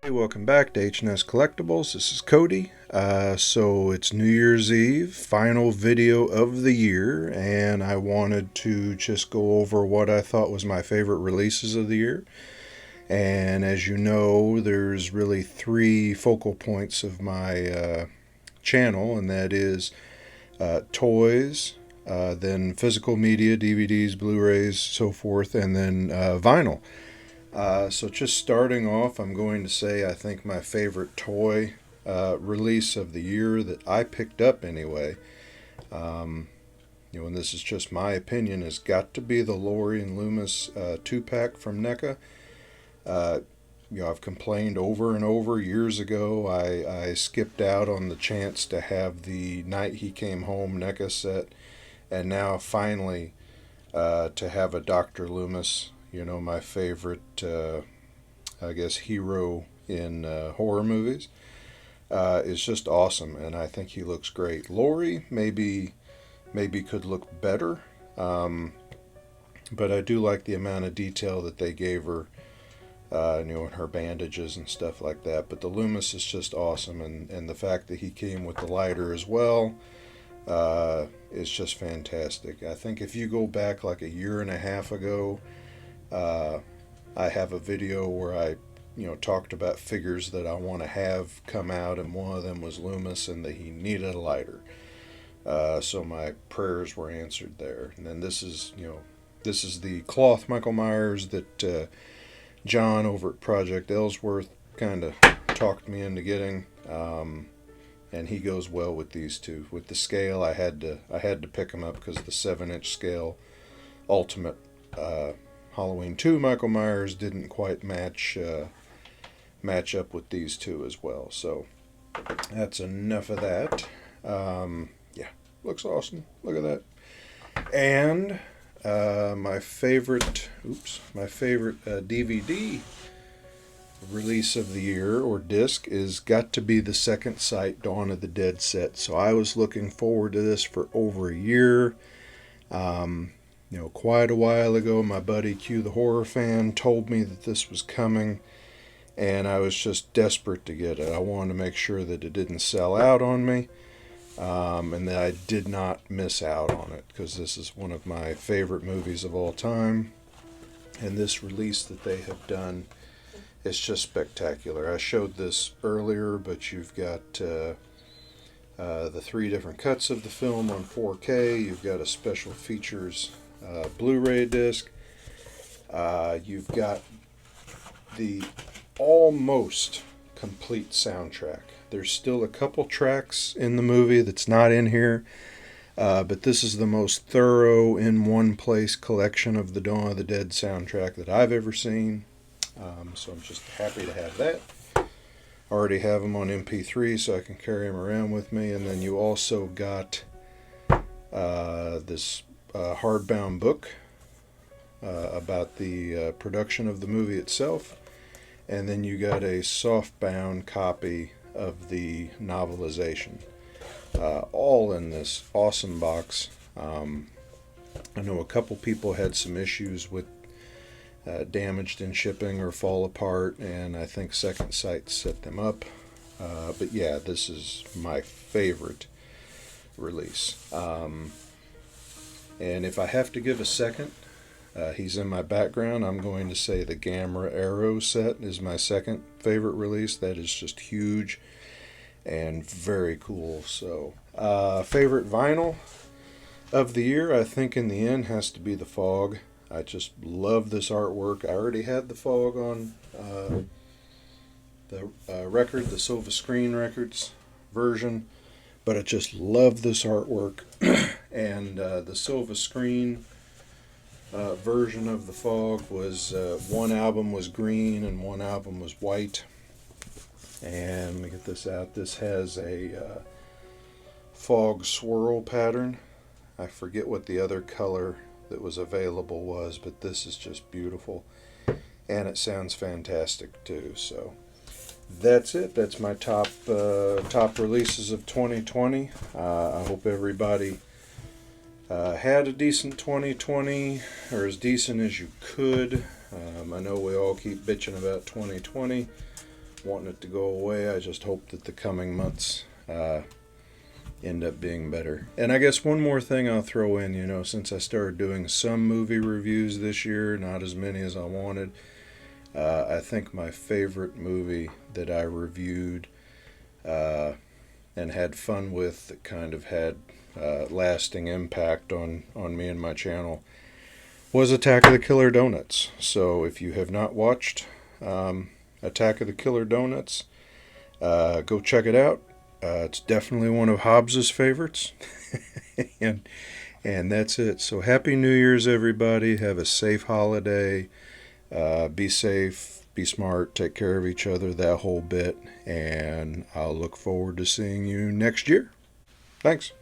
Hey, welcome back to H&S Collectibles. This is Cody. So it's New Year's Eve, final video of the year, and I wanted to just go over what I thought was my favorite releases of the year. And as you know, there's really three focal points of my channel, and that is toys, then physical media, DVDs, Blu-rays, so forth, and then vinyl. So just starting off, I'm going to say I think my favorite toy release of the year that I picked up anyway, and this is just my opinion, has got to be the Lori and Loomis 2-pack from NECA. I've complained over and over years ago. I skipped out on the chance to have the Night He Came Home NECA set, and now finally to have a Dr. Loomis, my favorite, hero in horror movies, is just awesome, and I think he looks great. Lori maybe could look better, but I do like the amount of detail that they gave her, in her bandages and stuff like that. But the Loomis is just awesome, and the fact that he came with the lighter as well is just fantastic. I think if you go back like a year and a half ago, I have a video where I talked about figures that I want to have come out, and one of them was Loomis, and that he needed a lighter. So my prayers were answered there. And then this is the cloth Michael Myers that John over at Project Ellsworth kind of talked me into getting, and he goes well with these two. With the scale, I had to pick them up because the 7-inch scale Ultimate Halloween 2 Michael Myers didn't quite match up with these two as well. So that's enough of that. Looks awesome. Look at that. And my favorite DVD release of the year, or disc, is got to be the Second Sight Dawn of the Dead set. So I was looking forward to this for over a year. Quite a while ago, my buddy Q the Horror Fan told me that this was coming, and I was just desperate to get it. I wanted to make sure that it didn't sell out on me, and that I did not miss out on it, because this is one of my favorite movies of all time, and this release that they have done is just spectacular. I showed this earlier, but you've got the 3 different cuts of the film on 4K. You've got a special features Blu-ray disc. You've got the almost complete soundtrack. There's still a couple tracks in the movie that's not in here, but this is the most thorough, in one place collection of the Dawn of the Dead soundtrack that I've ever seen. So I'm just happy to have that. I already have them on MP3, so I can carry them around with me. And then you also got this hardbound book about the production of the movie itself. And then you got a softbound copy of the novelization, all in this awesome box. I know a couple people had some issues with damaged in shipping or fall apart, and I think Second Sight set them up. But yeah, this is my favorite release. And if I have to give a second, he's in my background, I'm going to say the Gamma Arrow set is my second favorite release. That is just huge and very cool. So favorite vinyl of the year, I think in the end, has to be the Fog. I just love this artwork. I already had the Fog on the record, the Silva Screen Records version, but I just love this artwork. And the Silva Screen version of the Fog was one album was green and one album was white. And let me get this out. This has a fog swirl pattern. I forget what the other color that was available was, but this is just beautiful, and it sounds fantastic too. So that's it. That's my top releases of 2020. I hope everybody had a decent 2020, or as decent as you could. I know we all keep bitching about 2020, wanting it to go away. I just hope that the coming months end up being better. And I guess one more thing I'll throw in, since I started doing some movie reviews this year, not as many as I wanted, I think my favorite movie that I reviewed and had fun with, that kind of had lasting impact on me and my channel, was Attack of the Killer Donuts. So if you have not watched Attack of the Killer Donuts, go check it out. It's definitely one of Hobbs's favorites. and that's it. So happy New Year's, everybody. Have a safe holiday. Be safe, be smart, take care of each other, that whole bit. And I'll look forward to seeing you next year. Thanks.